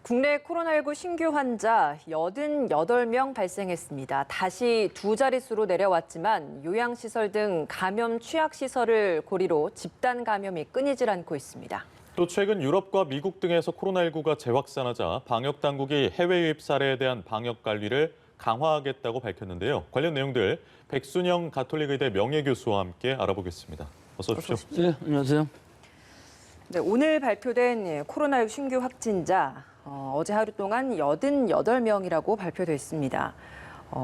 국내 코로나19 신규 환자 88명 발생했습니다. 다시 두 자릿수로 내려왔지만 요양시설 등 감염 취약시설을 고리로 집단 감염이 끊이질 않고 있습니다. 또 최근 유럽과 미국 등에서 코로나19가 재확산하자 방역 당국이 해외 유입 사례에 대한 방역 관리를 강화하겠다고 밝혔는데요. 관련 내용들 백순영 가톨릭의대 명예교수와 함께 알아보겠습니다. 어서 오십시오. 네, 안녕하세요. 네, 오늘 발표된 코로나19 신규 확진자 어제 하루 동안 88명이라고 발표됐습니다.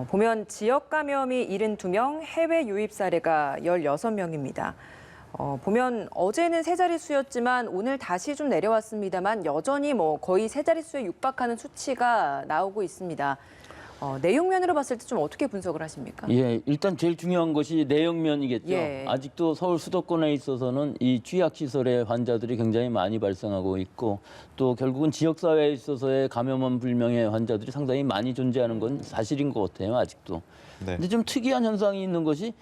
보면 지역 감염이 72명, 해외 유입 사례가 16명입니다. 보면 어제는 세 자릿수였지만 오늘 다시 좀 내려왔습니다만 여전히 거의 세 자릿수에 육박하는 수치가 나오고 있습니다. 내용면으로 봤을 때 좀 어떻게 분석을 하십니까? 예, 일단 제일 중요한 것이 내용면이겠죠. 예. 아직도 서울 수도권에 있어서는 이 취약시설의 환자들이 굉장히 많이 발생하고 있고 또 결국은 지역사회에 있어서의 감염원 불명의 환자들이 상당히 많이 존재하는 건 사실인 것 같아요, 아직도. 네. 근데 좀 특이한 현상이 있는 것이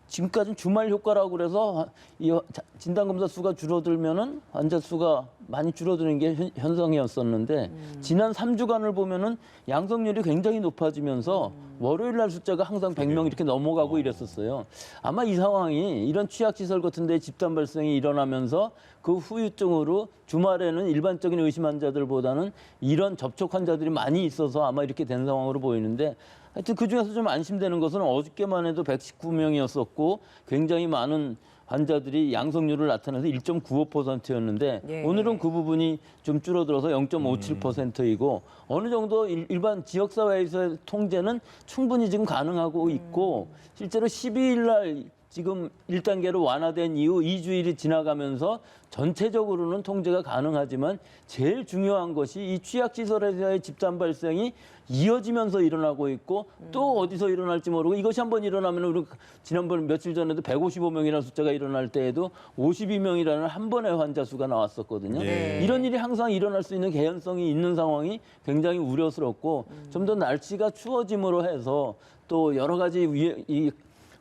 지금까지는 주말 효과라고 그래서 이 진단검사 수가 줄어들면은 환자 수가 많이 줄어드는 게 현상이었었는데 지난 3주간을 보면은 양성률이 굉장히 높아지면서 월요일 날 숫자가 항상 100명 이렇게 넘어가고 이랬었어요. 아마 이 상황이 이런 취약시설 같은 데 집단 발생이 일어나면서 그 후유증으로 주말에는 일반적인 의심 환자들보다는 이런 접촉 환자들이 많이 있어서 아마 이렇게 된 상황으로 보이는데 하여튼 그중에서 좀 안심되는 것은 어저께만 해도 119명이었었고 굉장히 많은 환자들이 양성률을 나타내서 1.95%였는데 예. 오늘은 그 부분이 좀 줄어들어서 0.57%이고 어느 정도 일반 지역사회에서의 통제는 충분히 지금 가능하고 있고 실제로 12일 날 지금 1단계로 완화된 이후 2주일이 지나가면서 전체적으로는 통제가 가능하지만 제일 중요한 것이 이 취약시설에서의 집단 발생이 이어지면서 일어나고 있고 또 어디서 일어날지 모르고 이것이 한번 일어나면 우리 지난번 며칠 전에도 155명이라는 숫자가 일어날 때에도 52명이라는 한 번의 환자 수가 나왔었거든요. 예. 이런 일이 항상 일어날 수 있는 개연성이 있는 상황이 굉장히 우려스럽고 좀 더 날씨가 추워짐으로 해서 또 여러 가지 이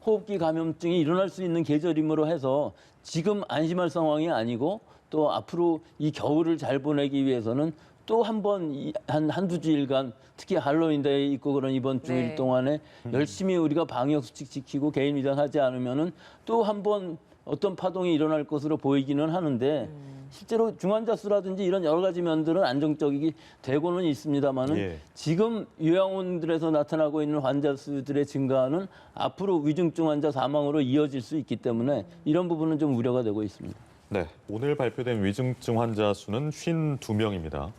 호흡기 감염증이 일어날 수 있는 계절임으로 해서 지금 안심할 상황이 아니고 또 앞으로 이 겨울을 잘 보내기 위해서는 또 한 번 한두 주일간 특히 할로윈데이 있고 그런 이번 주일 네. 동안에 열심히 우리가 방역 수칙 지키고 개인 위장하지 않으면은 또 한 번 어떤 파동이 일어날 것으로 보이기는 하는데 실제로 중환자 수라든지 이런 여러 가지 면들은 안정적이 되고는 있습니다만은 예. 지금 요양원들에서 나타나고 있는 환자 수들의 증가는 앞으로 위중증 환자 사망으로 이어질 수 있기 때문에 이런 부분은 좀 우려가 되고 있습니다. 네, 오늘 발표된 위중증 환자 수는 52명입니다.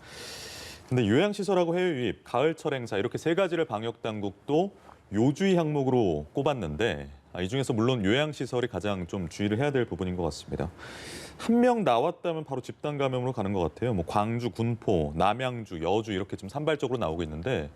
근데 요양시설하고 해외 유입, 가을철 행사 이렇게 세 가지를 방역 당국도 요주의 항목으로 꼽았는데 이 중에서 물론 요양시설이 가장 좀 주의를 해야 될 부분인 것 같습니다. 한 명 나왔다면 바로 집단 감염으로 가는 것 같아요. 광주, 군포, 남양주, 여주 이렇게 좀 산발적으로 나오고 있는데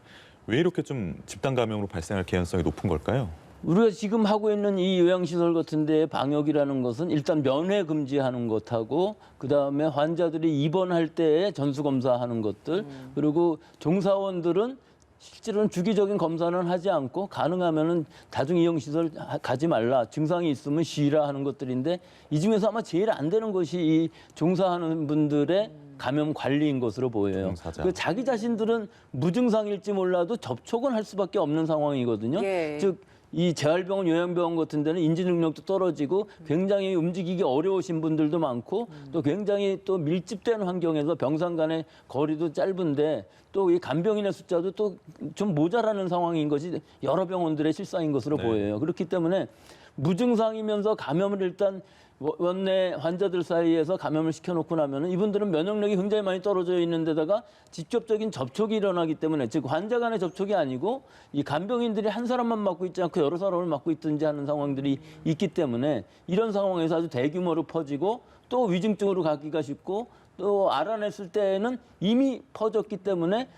왜 이렇게 좀 집단 감염으로 발생할 개연성이 높은 걸까요? 우리가 지금 하고 있는 이 요양시설 같은 데의 방역이라는 것은 일단 면회 금지하는 것하고 그다음에 환자들이 입원할 때에 전수검사하는 것들 그리고 종사원들은 실제로는 주기적인 검사는 하지 않고 가능하면은 다중이용시설 가지 말라, 증상이 있으면 쉬라 하는 것들인데 이 중에서 아마 제일 안 되는 것이 이 종사하는 분들의 감염 관리인 것으로 보여요. 그 자기 자신들은 무증상일지 몰라도 접촉은 할 수밖에 없는 상황이거든요. 예. 즉 이 재활병원, 요양병원 같은 데는 인지 능력도 떨어지고 굉장히 움직이기 어려우신 분들도 많고 또 굉장히 또 밀집된 환경에서 병상 간의 거리도 짧은데 또 이 간병인의 숫자도 또 좀 모자라는 상황인 것이 여러 병원들의 실상인 것으로 네. 보여요. 그렇기 때문에 무증상이면서 감염을 일단 원내 환자들 사이에서 감염을 시켜놓고 나면은 이분들은 면역력이 굉장히 많이 떨어져 있는 데다가 직접적인 접촉이 일어나기 때문에 즉 환자 간의 접촉이 아니고 이 간병인들이 한 사람만 맡고 있지 않고 여러 사람을 맡고 있든지 하는 상황들이 있기 때문에 이런 상황에서 아주 대규모로 퍼지고 또 위중증으로 가기가 쉽고 또 알아냈을 때에는 이미 퍼졌기 때문에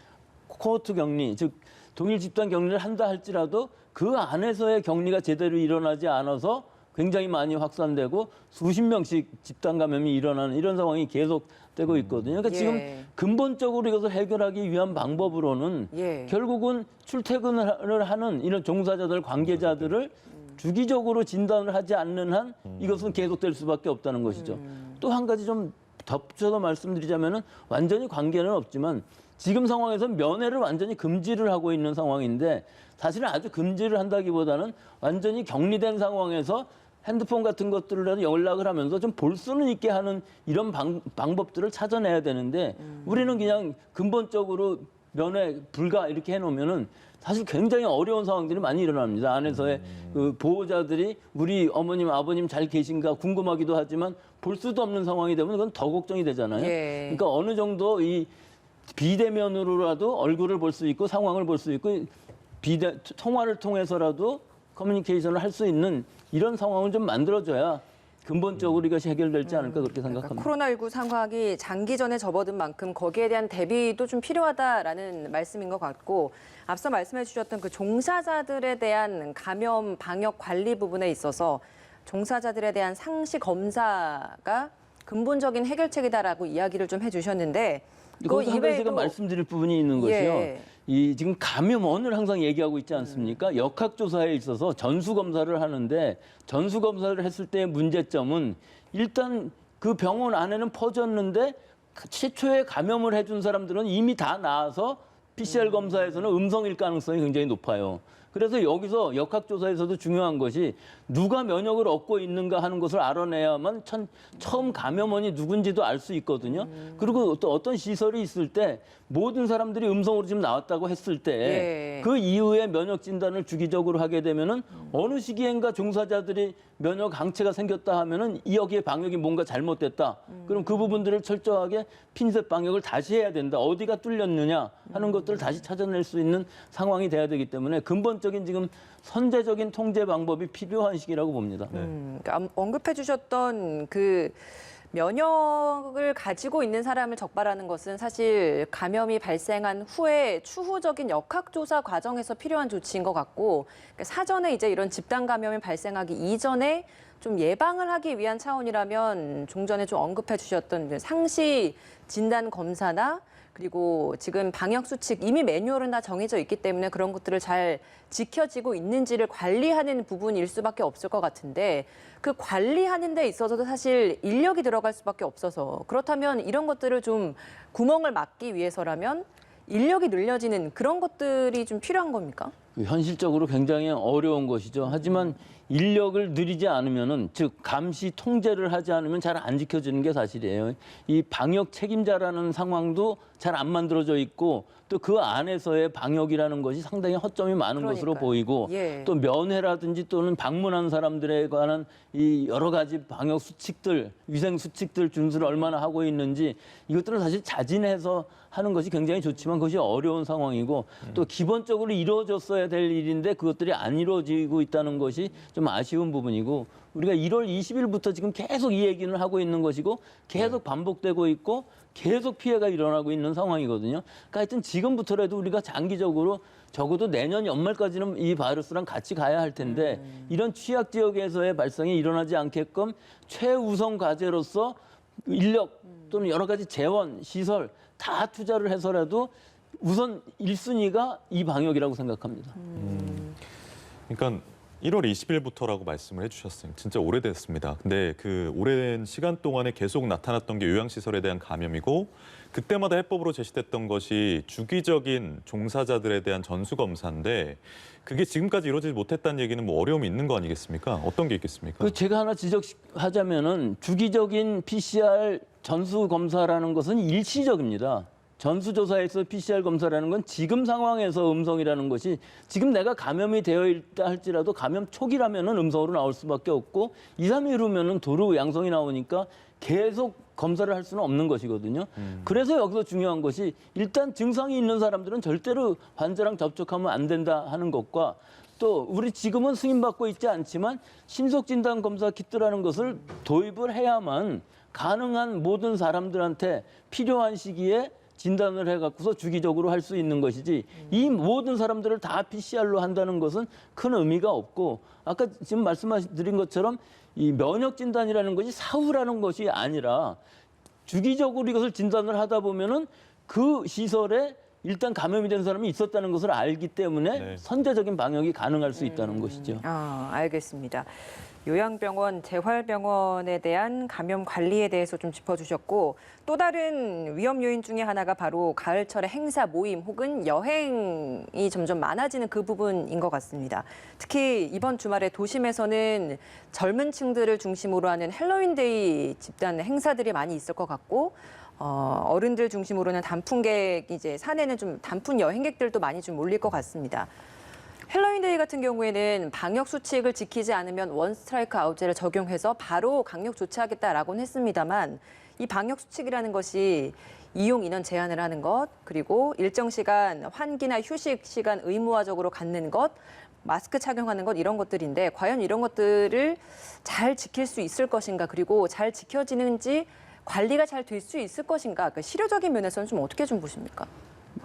코호트 격리 즉 동일 집단 격리를 한다 할지라도 그 안에서의 격리가 제대로 일어나지 않아서 굉장히 많이 확산되고 수십 명씩 집단 감염이 일어나는 이런 상황이 계속되고 있거든요. 그러니까 예. 지금 근본적으로 이것을 해결하기 위한 방법으로는 예. 결국은 출퇴근을 하는 이런 종사자들, 관계자들을 주기적으로 진단을 하지 않는 한 이것은 계속될 수밖에 없다는 것이죠. 또 한 가지 좀 덧붙여서 말씀드리자면은 완전히 관계는 없지만 지금 상황에서 면회를 완전히 금지를 하고 있는 상황인데 사실은 아주 금지를 한다기보다는 완전히 격리된 상황에서 핸드폰 같은 것들로 연락을 하면서 좀 볼 수는 있게 하는 이런 방법들을 찾아내야 되는데 우리는 그냥 근본적으로 면회 불가 이렇게 해놓으면은 사실 굉장히 어려운 상황들이 많이 일어납니다. 안에서의 그 보호자들이 우리 어머님, 아버님 잘 계신가 궁금하기도 하지만 볼 수도 없는 상황이 되면 그건 더 걱정이 되잖아요. 예. 그러니까 어느 정도 이 비대면으로라도 얼굴을 볼 수 있고 상황을 볼 수 있고 통화를 통해서라도 커뮤니케이션을 할 수 있는 이런 상황을 좀 만들어줘야 근본적으로 이것이 해결될지 않을까 그렇게 생각합니다. 코로나19 상황이 장기전에 접어든 만큼 거기에 대한 대비도 좀 필요하다라는 말씀인 것 같고 앞서 말씀해 주셨던 그 종사자들에 대한 감염 방역 관리 부분에 있어서 종사자들에 대한 상시 검사가 근본적인 해결책이다라고 이야기를 좀 해주셨는데 거기서 한 가지 제가 말씀드릴 부분이 있는 것이요. 예. 이 지금 감염원을 항상 얘기하고 있지 않습니까? 역학조사에 있어서 전수검사를 하는데 전수검사를 했을 때의 문제점은 일단 그 병원 안에는 퍼졌는데 최초에 감염을 해준 사람들은 이미 다 나아서 PCR 검사에서는 음성일 가능성이 굉장히 높아요. 그래서 여기서 역학조사에서도 중요한 것이 누가 면역을 얻고 있는가 하는 것을 알아내야만 처음 감염원이 누군지도 알 수 있거든요. 그리고 또 어떤 시설이 있을 때 모든 사람들이 음성으로 지금 나왔다고 했을 때 그 이후에 면역 진단을 주기적으로 하게 되면은 어느 시기엔가 종사자들이 면역 항체가 생겼다 하면은 여기에 방역이 뭔가 잘못됐다. 그럼 그 부분들을 철저하게 핀셋 방역을 다시 해야 된다. 어디가 뚫렸느냐 하는 것들을 다시 찾아낼 수 있는 상황이 돼야 되기 때문에 근본적인 지금 선제적인 통제 방법이 필요한 시기라고 봅니다. 그러니까 언급해 주셨던 그 면역을 가지고 있는 사람을 적발하는 것은 사실 감염이 발생한 후에 추후적인 역학조사 과정에서 필요한 조치인 것 같고 그러니까 사전에 이제 이런 집단 감염이 발생하기 이전에 좀 예방을 하기 위한 차원이라면 종전에 좀 언급해 주셨던 상시 진단 검사나 그리고 지금 방역 수칙 이미 매뉴얼은 다 정해져 있기 때문에 그런 것들을 잘 지켜지고 있는지를 관리하는 부분일 수밖에 없을 것 같은데 그 관리하는 데 있어서도 사실 인력이 들어갈 수밖에 없어서 그렇다면 이런 것들을 좀 구멍을 막기 위해서라면 인력이 늘려지는 그런 것들이 좀 필요한 겁니까? 현실적으로 굉장히 어려운 것이죠. 하지만 인력을 늘리지 않으면은 즉 감시 통제를 하지 않으면 잘 안 지켜지는 게 사실이에요. 이 방역 책임자라는 상황도 잘 안 만들어져 있고 또 그 안에서의 방역이라는 것이 상당히 허점이 많은 것으로 보이고 또 면회라든지 또는 방문한 사람들에 관한 이 여러 가지 방역 수칙들, 위생 수칙들 준수를 얼마나 하고 있는지 이것들은 사실 자진해서 하는 것이 굉장히 좋지만 그것이 어려운 상황이고 또 기본적으로 이루어졌어야 될 일인데 그것들이 안 이루어지고 있다는 것이 좀 아쉬운 부분이고 우리가 1월 20일부터 지금 계속 이 얘기는 하고 있는 것이고 계속 반복되고 있고 계속 피해가 일어나고 있는 상황이거든요. 그러니까 하여튼 지금부터라도 우리가 장기적으로 적어도 내년 연말까지는 이 바이러스랑 같이 가야 할 텐데 이런 취약 지역에서의 발생이 일어나지 않게끔 최우선 과제로서 인력 또는 여러 가지 재원, 시설 다 투자를 해서라도 우선 1순위가 이 방역이라고 생각합니다. 그러니까 1월 20일부터라고 말씀을 해주셨어요. 진짜 오래됐습니다. 근데 그 오랜 시간 동안에 계속 나타났던 게 요양시설에 대한 감염이고 그때마다 해법으로 제시됐던 것이 주기적인 종사자들에 대한 전수검사인데 그게 지금까지 이루어지지 못했다는 얘기는 뭐 어려움이 있는 거 아니겠습니까? 어떤 게 있겠습니까? 그 제가 하나 지적하자면은 주기적인 PCR 전수검사라는 것은 일시적입니다. 전수조사에서 PCR 검사라는 건 지금 상황에서 음성이라는 것이 지금 내가 감염이 되어 있다 할지라도 감염 초기라면은 음성으로 나올 수밖에 없고 2, 3일 후면은 도로 양성이 나오니까 계속 검사를 할 수는 없는 것이거든요. 그래서 여기서 중요한 것이 일단 증상이 있는 사람들은 절대로 환자랑 접촉하면 안 된다 하는 것과 또 우리 지금은 승인받고 있지 않지만 신속진단 검사 키트라는 것을 도입을 해야만 가능한 모든 사람들한테 필요한 시기에 진단을 해갖고서 주기적으로 할 수 있는 것이지 이 모든 사람들을 다 PCR로 한다는 것은 큰 의미가 없고 아까 지금 말씀드린 것처럼 이 면역 진단이라는 것이 사후라는 것이 아니라 주기적으로 이것을 진단을 하다 보면은 그 시설에 일단 감염이 된 사람이 있었다는 것을 알기 때문에 선제적인 방역이 가능할 수 있다는 것이죠. 알겠습니다. 요양병원, 재활병원에 대한 감염 관리에 대해서 좀 짚어주셨고 또 다른 위험 요인 중에 하나가 바로 가을철의 행사 모임 혹은 여행이 점점 많아지는 그 부분인 것 같습니다. 특히 이번 주말에 도심에서는 젊은 층들을 중심으로 하는 헬로윈데이 집단 행사들이 많이 있을 것 같고 어른들 중심으로는 단풍객, 이제 산에는 좀 단풍 여행객들도 많이 좀 몰릴 것 같습니다. 헬로윈데이 같은 경우에는 방역 수칙을 지키지 않으면 원 스트라이크 아웃제를 적용해서 바로 강력 조치하겠다라고는 했습니다만 이 방역 수칙이라는 것이 이용 인원 제한을 하는 것, 그리고 일정 시간 환기나 휴식 시간 의무화적으로 갖는 것, 마스크 착용하는 것 이런 것들인데 과연 이런 것들을 잘 지킬 수 있을 것인가, 그리고 잘 지켜지는지 관리가 잘 될 수 있을 것인가, 그러니까 실효적인 면에서는 좀 어떻게 좀 보십니까?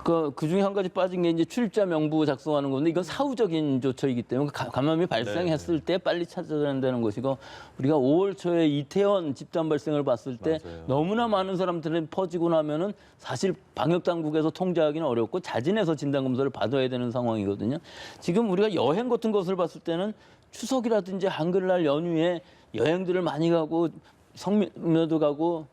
그 중에 한 가지 빠진 게 이제 출입자 명부 작성하는 건데 이건 사후적인 조처이기 때문에 감염이 발생했을 때 빨리 찾아야 된다는 것이고 우리가 5월 초에 이태원 집단 발생을 봤을 때 맞아요. 너무나 많은 사람들이 퍼지고 나면은 사실 방역 당국에서 통제하기는 어렵고 자진해서 진단 검사를 받아야 되는 상황이거든요. 지금 우리가 여행 같은 것을 봤을 때는 추석이라든지 한글날 연휴에 여행들을 많이 가고 성묘도 가고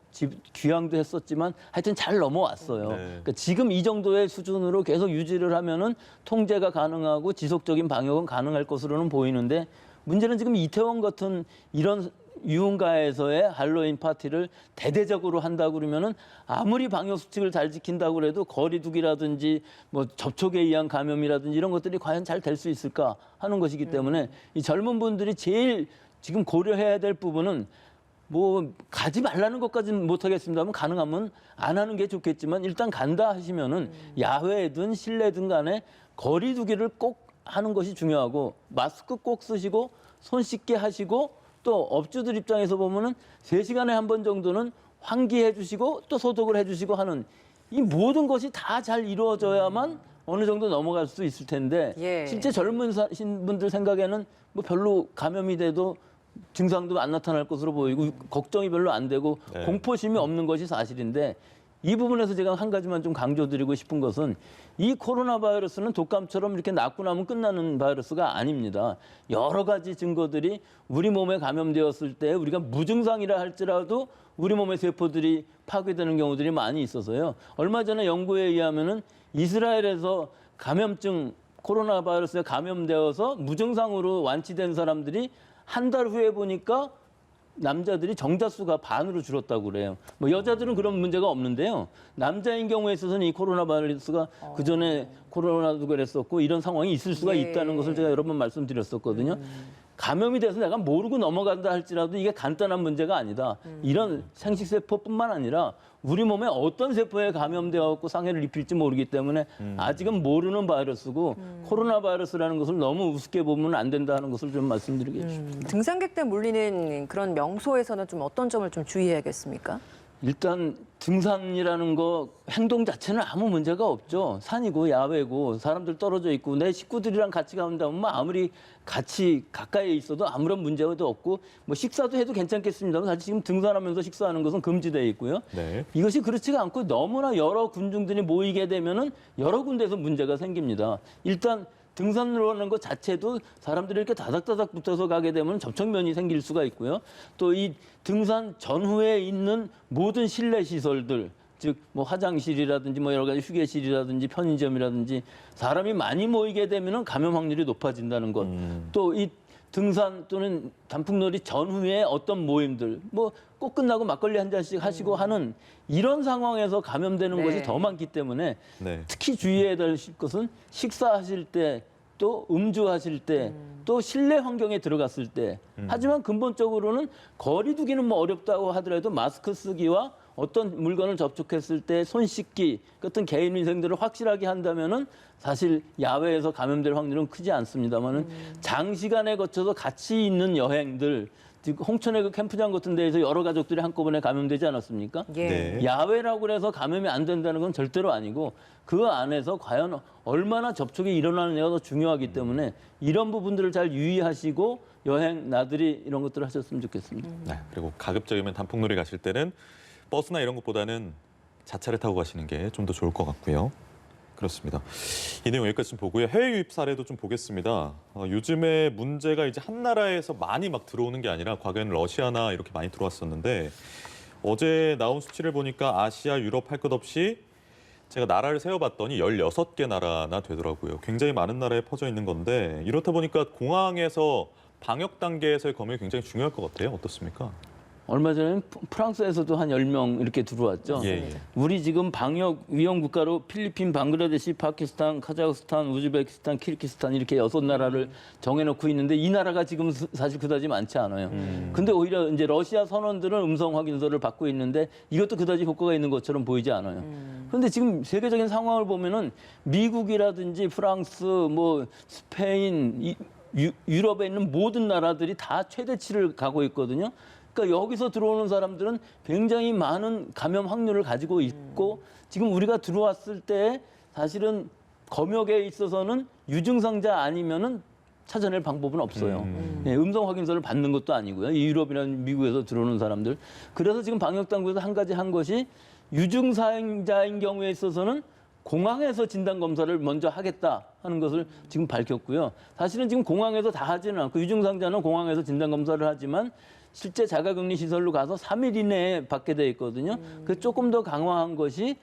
귀향도 했었지만 하여튼 잘 넘어왔어요. 네. 그러니까 지금 이 정도의 수준으로 계속 유지를 하면은 통제가 가능하고 지속적인 방역은 가능할 것으로는 보이는데 문제는 지금 이태원 같은 이런 유흥가에서의 할로윈 파티를 대대적으로 한다고 그러면은 아무리 방역 수칙을 잘 지킨다고 그래도 거리두기라든지 뭐 접촉에 의한 감염이라든지 이런 것들이 과연 잘 될 수 있을까 하는 것이기 때문에 이 젊은 분들이 제일 지금 고려해야 될 부분은 뭐 가지 말라는 것까지는 못하겠습니다만 가능하면 안 하는 게 좋겠지만 일단 간다 하시면은 야외든 실내든 간에 거리 두기를 꼭 하는 것이 중요하고 마스크 꼭 쓰시고 손 씻게 하시고 또 업주들 입장에서 보면은 3시간에 한 번 정도는 환기해 주시고 또 소독을 해 주시고 하는 이 모든 것이 다 잘 이루어져야만 어느 정도 넘어갈 수 있을 텐데 예. 실제 젊은 분들 생각에는 뭐 별로 감염이 돼도 증상도 안 나타날 것으로 보이고 걱정이 별로 안 되고 네. 공포심이 없는 것이 사실인데 이 부분에서 제가 한 가지만 좀 강조드리고 싶은 것은 이 코로나 바이러스는 독감처럼 이렇게 낫고 나면 끝나는 바이러스가 아닙니다. 여러 가지 증거들이 우리 몸에 감염되었을 때 우리가 무증상이라 할지라도 우리 몸의 세포들이 파괴되는 경우들이 많이 있어서요. 얼마 전에 연구에 의하면은 이스라엘에서 감염증 코로나 바이러스에 감염되어서 무증상으로 완치된 사람들이 한 달 후에 보니까 남자들이 정자수가 반으로 줄었다고 그래요. 뭐 여자들은 그런 문제가 없는데요. 남자인 경우에 있어서는 이 코로나 바이러스가 그전에 코로나도 그랬었고 이런 상황이 있을 수가 예. 있다는 것을 제가 여러 번 말씀드렸었거든요. 감염이 돼서 내가 모르고 넘어간다 할지라도 이게 간단한 문제가 아니다. 이런 생식세포뿐만 아니라 우리 몸에 어떤 세포에 감염되어서 상해를 입힐지 모르기 때문에 아직은 모르는 바이러스고 코로나 바이러스라는 것을 너무 우습게 보면 안 된다는 것을 좀 말씀드리겠습니다. 등산객들 몰리는 그런 명소에서는 좀 어떤 점을 좀 주의해야겠습니까? 일단 등산이라는 거 행동 자체는 아무 문제가 없죠. 산이고 야외고 사람들 떨어져 있고 내 식구들이랑 같이 가운다면 아무리 같이 가까이에 있어도 아무런 문제도 없고 뭐 식사도 해도 괜찮겠습니다만 사실 지금 등산하면서 식사하는 것은 금지되어 있고요. 네. 이것이 그렇지가 않고 너무나 여러 군중들이 모이게 되면은 여러 군데서 문제가 생깁니다. 일단 등산을 하는 것 자체도 사람들이 이렇게 다닥다닥 붙어서 가게 되면 접촉면이 생길 수가 있고요. 또 이 등산 전후에 있는 모든 실내 시설들, 즉 뭐 화장실이라든지 뭐 여러 가지 휴게실이라든지 편의점이라든지 사람이 많이 모이게 되면은 감염 확률이 높아진다는 것. 또 이 등산 또는 단풍놀이 전후에 어떤 모임들, 뭐 꼭 끝나고 막걸리 한 잔씩 하시고 하는 이런 상황에서 감염되는 네. 것이 더 많기 때문에 네. 특히 주의해야 될 것은 식사하실 때 또 음주하실 때 또 실내 환경에 들어갔을 때 하지만 근본적으로는 거리 두기는 뭐 어렵다고 하더라도 마스크 쓰기와 어떤 물건을 접촉했을 때 손 씻기 같은 개인 위생들을 확실하게 한다면은 사실 야외에서 감염될 확률은 크지 않습니다만은 장시간에 거쳐서 같이 있는 여행들 즉 홍천의 그 캠프장 같은 데에서 여러 가족들이 한꺼번에 감염되지 않았습니까? 예. 네. 야외라고 해서 감염이 안 된다는 건 절대로 아니고 그 안에서 과연 얼마나 접촉이 일어나느냐가 더 중요하기 때문에 이런 부분들을 잘 유의하시고 여행 나들이 이런 것들을 하셨으면 좋겠습니다. 네. 그리고 가급적이면 단풍놀이 가실 때는 버스나 이런 것보다는 자차를 타고 가시는 게 좀 더 좋을 것 같고요. 그렇습니다. 이 내용 여기까지 좀 보고요. 해외 유입 사례도 좀 보겠습니다. 요즘에 문제가 이제 한 나라에서 많이 막 들어오는 게 아니라 과거에는 러시아나 이렇게 많이 들어왔었는데 어제 나온 수치를 보니까 아시아, 유럽 할 것 없이 제가 나라를 세어봤더니 16개 나라나 되더라고요. 굉장히 많은 나라에 퍼져 있는 건데 이렇다 보니까 공항에서 방역 단계에서의 검역이 굉장히 중요할 것 같아요. 어떻습니까? 얼마 전에 프랑스에서도 한 10명 이렇게 들어왔죠. 예. 우리 지금 방역 위험 국가로 필리핀, 방글라데시, 파키스탄, 카자흐스탄, 우즈베키스탄, 키르기스탄 이렇게 6나라를 정해놓고 있는데 이 나라가 지금 사실 그다지 많지 않아요. 근데 오히려 이제 러시아 선원들은 음성 확인서를 받고 있는데 이것도 그다지 효과가 있는 것처럼 보이지 않아요. 그런데 지금 세계적인 상황을 보면은 미국이라든지 프랑스, 뭐 스페인, 유럽에 있는 모든 나라들이 다 최대치를 가고 있거든요. 그러니까 여기서 들어오는 사람들은 굉장히 많은 감염 확률을 가지고 있고 지금 우리가 들어왔을 때 사실은 검역에 있어서는 유증상자 아니면은 찾아낼 방법은 없어요. 음성 확인서를 받는 것도 아니고요. 유럽이나 미국에서 들어오는 사람들. 그래서 지금 방역 당국에서 한 가지 한 것이 유증상자인 경우에 있어서는 공항에서 진단 검사를 먼저 하겠다 하는 것을 지금 밝혔고요. 사실은 지금 공항에서 다 하지는 않고 유증상자는 공항에서 진단 검사를 하지만 실제 자가격리 시설로 가서 3일 이내에 받게 돼 있거든요. 그 조금 더 강화한 것이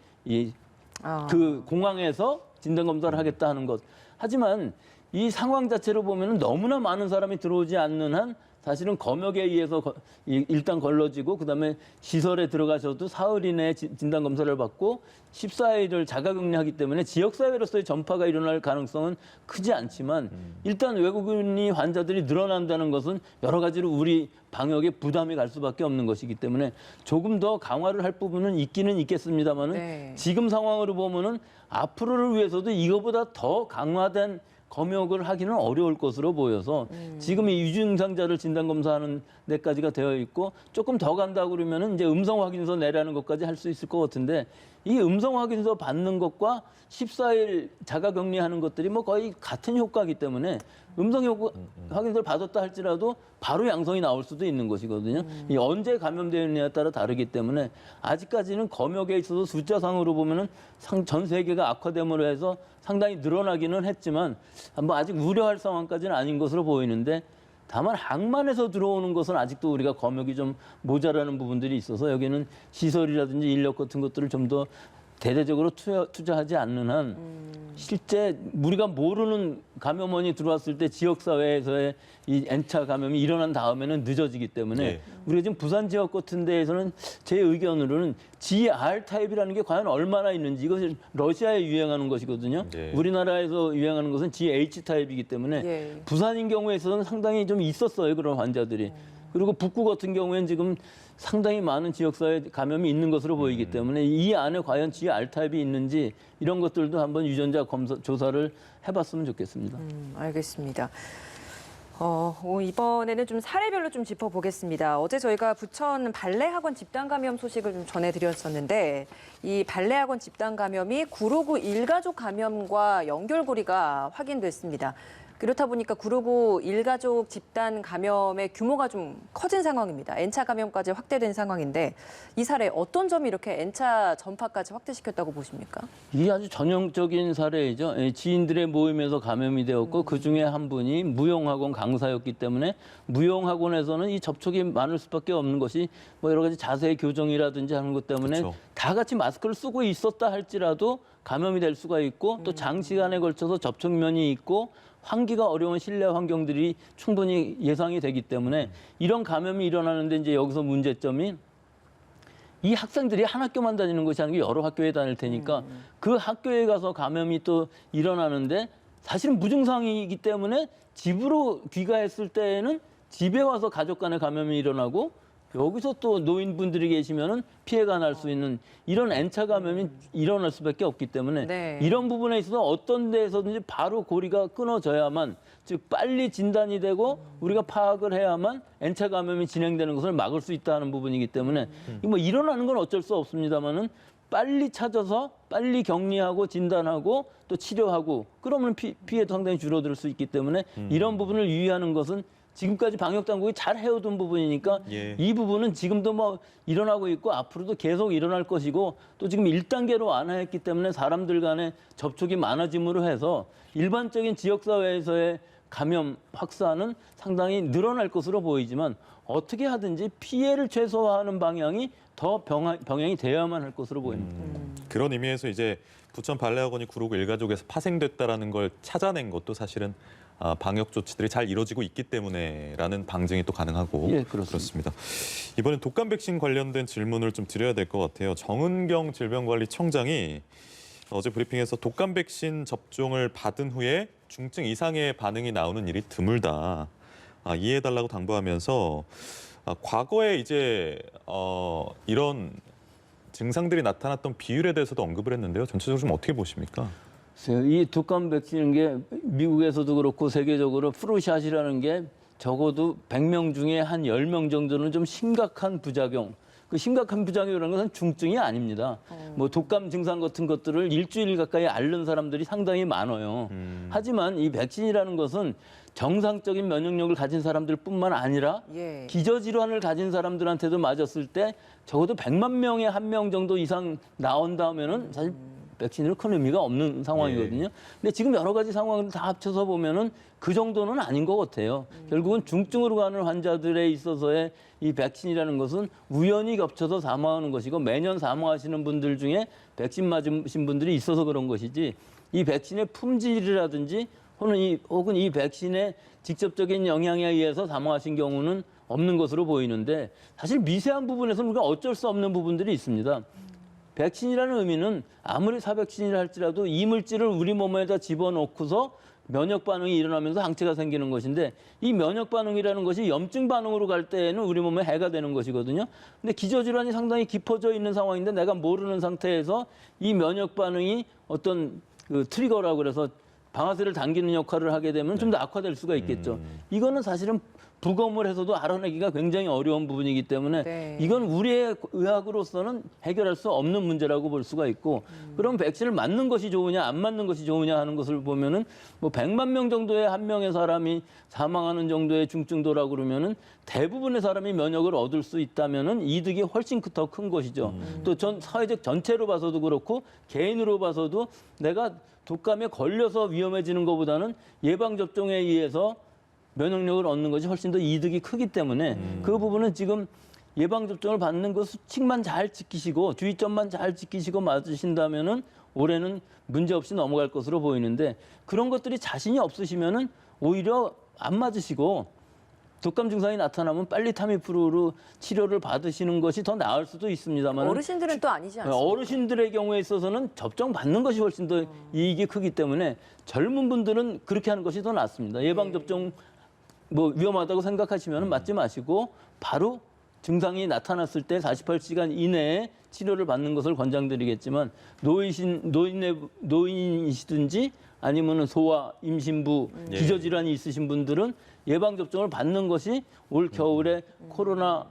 그 공항에서 진단 검사를 하겠다 하는 것. 하지만 이 상황 자체로 보면은 너무나 많은 사람이 들어오지 않는 한 사실은 검역에 의해서 일단 걸러지고 그다음에 시설에 들어가셔도 사흘 이내에 진단 검사를 받고 14일을 자가격리하기 때문에 지역사회로서의 전파가 일어날 가능성은 크지 않지만 일단 외국인이 환자들이 늘어난다는 것은 여러 가지로 우리 방역에 부담이 갈 수밖에 없는 것이기 때문에 조금 더 강화를 할 부분은 있기는 있겠습니다만은 네. 지금 지금 상황으로 보면은 앞으로를 위해서도 이거보다 더 강화된 검역을 하기는 어려울 것으로 보여서 지금 이 유증상자를 진단검사하는 데까지가 되어 있고 조금 더 간다고 그러면은 이제 음성 확인서 내라는 것까지 할 수 있을 것 같은데 이 음성 확인서 받는 것과 14일 자가 격리하는 것들이 뭐 거의 같은 효과이기 때문에 음성 확인서를 받았다 할지라도 바로 양성이 나올 수도 있는 것이거든요. 이 언제 감염되느냐에 따라 다르기 때문에 아직까지는 검역에 있어서 숫자상으로 보면은 전 세계가 악화됨으로 해서 상당히 늘어나기는 했지만 뭐 아직 우려할 상황까지는 아닌 것으로 보이는데 다만 항만에서 들어오는 것은 아직도 우리가 검역이 좀 모자라는 부분들이 있어서 여기는 시설이라든지 인력 같은 것들을 좀 더 대대적으로 투자하지 않는 한 실제 우리가 모르는 감염원이 들어왔을 때 지역사회에서의 이 N차 감염이 일어난 다음에는 늦어지기 때문에 네. 우리가 지금 부산 지역 같은 데에서는 제 의견으로는 GR 타입이라는 게 과연 얼마나 있는지 이것이 러시아에 유행하는 것이거든요. 네. 우리나라에서 유행하는 것은 GH 타입이기 때문에 예. 부산인 경우에 있어서는 상당히 좀 있었어요. 그런 환자들이. 그리고 북구 같은 경우에는 지금 상당히 많은 지역사회 감염이 있는 것으로 보이기 때문에 이 안에 과연 GR 타입이 있는지 이런 것들도 한번 유전자 조사를 해봤으면 좋겠습니다. 알겠습니다. 이번에는 좀 사례별로 좀 짚어보겠습니다. 어제 저희가 부천 발레학원 집단 감염 소식을 좀 전해드렸었는데 이 발레학원 집단 감염이 959 일가족 감염과 연결고리가 확인됐습니다. 그렇다 보니까 959 일가족 집단 감염의 규모가 좀 커진 상황입니다. N차 감염까지 확대된 상황인데 이 사례 어떤 점이 이렇게 N차 전파까지 확대시켰다고 보십니까? 이게 아주 전형적인 사례이죠. 지인들의 모임에서 감염이 되었고 그중에 한 분이 무용학원 강사였기 때문에 무용학원에서는 이 접촉이 많을 수밖에 없는 것이 뭐 여러 가지 자세 교정이라든지 하는 것 때문에 그렇죠. 다 같이 마스크를 쓰고 있었다 할지라도 감염이 될 수가 있고 또 장시간에 걸쳐서 접촉면이 있고 환기가 어려운 실내 환경들이 충분히 예상이 되기 때문에 이런 감염이 일어나는데 이제 여기서 문제점이 이 학생들이 한 학교만 다니는 것이 아니고 여러 학교에 다닐 테니까 그 학교에 가서 감염이 또 일어나는데 사실은 무증상이기 때문에 집으로 귀가했을 때에는 집에 와서 가족 간의 감염이 일어나고 여기서 또 노인분들이 계시면은 피해가 날 수 있는 이런 N차 감염이 일어날 수밖에 없기 때문에 네. 이런 부분에 있어서 어떤 데에서든지 바로 고리가 끊어져야만 즉 빨리 진단이 되고 우리가 파악을 해야만 N차 감염이 진행되는 것을 막을 수 있다는 부분이기 때문에 뭐 일어나는 건 어쩔 수 없습니다만은 빨리 찾아서 빨리 격리하고 진단하고 또 치료하고 그러면 피해도 상당히 줄어들 수 있기 때문에 이런 부분을 유의하는 것은 지금까지 방역 당국이 잘 해오던 부분이니까 예. 이 부분은 지금도 뭐 일어나고 있고 앞으로도 계속 일어날 것이고 또 지금 1단계로 완화했기 때문에 사람들 간의 접촉이 많아짐으로 해서 일반적인 지역사회에서의 감염 확산은 상당히 늘어날 것으로 보이지만 어떻게 하든지 피해를 최소화하는 방향이 더 병행이 되어야만 할 것으로 보입니다. 그런 의미에서 이제 부천 발레학원이 구로구 일가족에서 파생됐다라는 걸 찾아낸 것도 사실은 방역 조치들이 잘 이루어지고 있기 때문에라는 방증이 또 가능하고 예, 그렇습니다. 이번엔 독감 백신 관련된 질문을 좀 드려야 될 것 같아요. 정은경 질병관리청장이 어제 브리핑에서 독감 백신 접종을 받은 후에 중증 이상의 반응이 나오는 일이 드물다. 이해해달라고 당부하면서 과거에 이제 이런 증상들이 나타났던 비율에 대해서도 언급을 했는데요. 전체적으로 좀 어떻게 보십니까? 이 독감 백신인 게 미국에서도 그렇고 세계적으로 프루샷이라는 게 적어도 100명 중에 한 10명 정도는 좀 심각한 부작용. 그 심각한 부작용이라는 것은 중증이 아닙니다. 뭐 독감 증상 같은 것들을 일주일 가까이 앓는 사람들이 상당히 많아요. 하지만 이 백신이라는 것은 정상적인 면역력을 가진 사람들뿐만 아니라 예. 기저질환을 가진 사람들한테도 맞았을 때 적어도 100만 명에 1명 정도 이상 나온다면은 사실 백신으로 큰 의미가 없는 상황이거든요. 근데 지금 여러 가지 상황을 다 합쳐서 보면은 그 정도는 아닌 것 같아요. 결국은 중증으로 가는 환자들에 있어서의 이 백신이라는 것은 우연히 겹쳐서 사망하는 것이고 매년 사망하시는 분들 중에 백신 맞으신 분들이 있어서 그런 것이지 이 백신의 품질이라든지 혹은 이 백신의 직접적인 영향에 의해서 사망하신 경우는 없는 것으로 보이는데 사실 미세한 부분에서는 우리가 어쩔 수 없는 부분들이 있습니다. 백신이라는 의미는 아무리 사백신이라 할지라도 이물질을 우리 몸에다 집어넣고서 면역 반응이 일어나면서 항체가 생기는 것인데 이 면역 반응이라는 것이 염증 반응으로 갈 때에는 우리 몸에 해가 되는 것이거든요. 근데 기저질환이 상당히 깊어져 있는 상황인데 내가 모르는 상태에서 이 면역 반응이 어떤 그 트리거라고 그래서 방아쇠를 당기는 역할을 하게 되면 좀 더 악화될 수가 있겠죠. 이거는 사실은 부검을 해서도 알아내기가 굉장히 어려운 부분이기 때문에 네. 이건 우리의 의학으로서는 해결할 수 없는 문제라고 볼 수가 있고 그럼 백신을 맞는 것이 좋으냐 안 맞는 것이 좋으냐 하는 것을 보면은 뭐 100만 명 정도의 한 명의 사람이 사망하는 정도의 중증도라고 그러면은 대부분의 사람이 면역을 얻을 수 있다면은 이득이 훨씬 더 큰 것이죠. 또 사회적 전체로 봐서도 그렇고 개인으로 봐서도 내가 독감에 걸려서 위험해지는 것보다는 예방접종에 의해서 면역력을 얻는 것이 훨씬 더 이득이 크기 때문에 그 부분은 지금 예방접종을 받는 그 수칙만 잘 지키시고 주의점만 잘 지키시고 맞으신다면은 올해는 문제없이 넘어갈 것으로 보이는데 그런 것들이 자신이 없으시면은 오히려 안 맞으시고 독감 증상이 나타나면 빨리 타미프루로 치료를 받으시는 것이 더 나을 수도 있습니다만 어르신들은 또 아니지 않습니까? 어르신들의 경우에 있어서는 접종 받는 것이 훨씬 더 이익이 크기 때문에 젊은 분들은 그렇게 하는 것이 더 낫습니다. 예방접종 뭐 위험하다고 생각하시면 맞지 마시고 바로 증상이 나타났을 때 48시간 이내에 치료를 받는 것을 권장드리겠지만 노인이시든지 아니면 소아, 임신부, 기저질환이 있으신 분들은 예방접종을 받는 것이 올 겨울에 코로나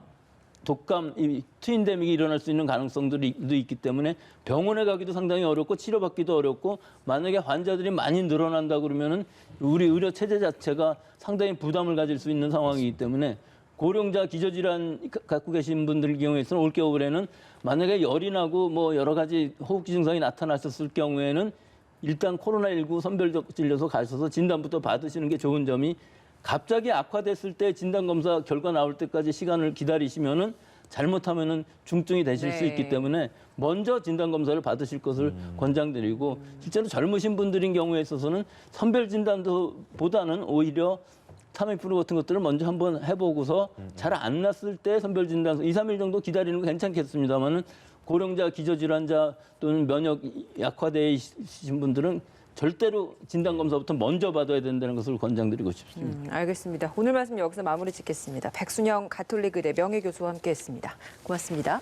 독감, 이 트윈데믹이 일어날 수 있는 가능성들도 있기 때문에 병원에 가기도 상당히 어렵고 치료받기도 어렵고 만약에 환자들이 많이 늘어난다 그러면은 우리 의료 체제 자체가 상당히 부담을 가질 수 있는 상황이기 때문에 고령자 기저질환 갖고 계신 분들 경우에서는 올 겨울에는 만약에 열이 나고 뭐 여러 가지 호흡기 증상이 나타났었을 경우에는 일단 코로나19 선별진료소 가셔서 진단부터 받으시는 게 좋은 점이 갑자기 악화됐을 때 진단검사 결과 나올 때까지 시간을 기다리시면은 잘못하면은 중증이 되실 수 있기 때문에 먼저 진단검사를 받으실 것을 권장드리고 실제로 젊으신 분들인 경우에 있어서는 선별진단보다는 오히려 타미프루 같은 것들을 먼저 한번 해보고서 잘 안 났을 때 선별진단 2, 3일 정도 기다리는 거 괜찮겠습니다만은 고령자, 기저질환자 또는 면역 약화되어 있으신 분들은 절대로 진단검사부터 먼저 받아야 된다는 것을 권장드리고 싶습니다. 알겠습니다. 오늘 말씀 여기서 마무리 짓겠습니다. 백순영 가톨릭 의대 명예교수와 함께했습니다. 고맙습니다.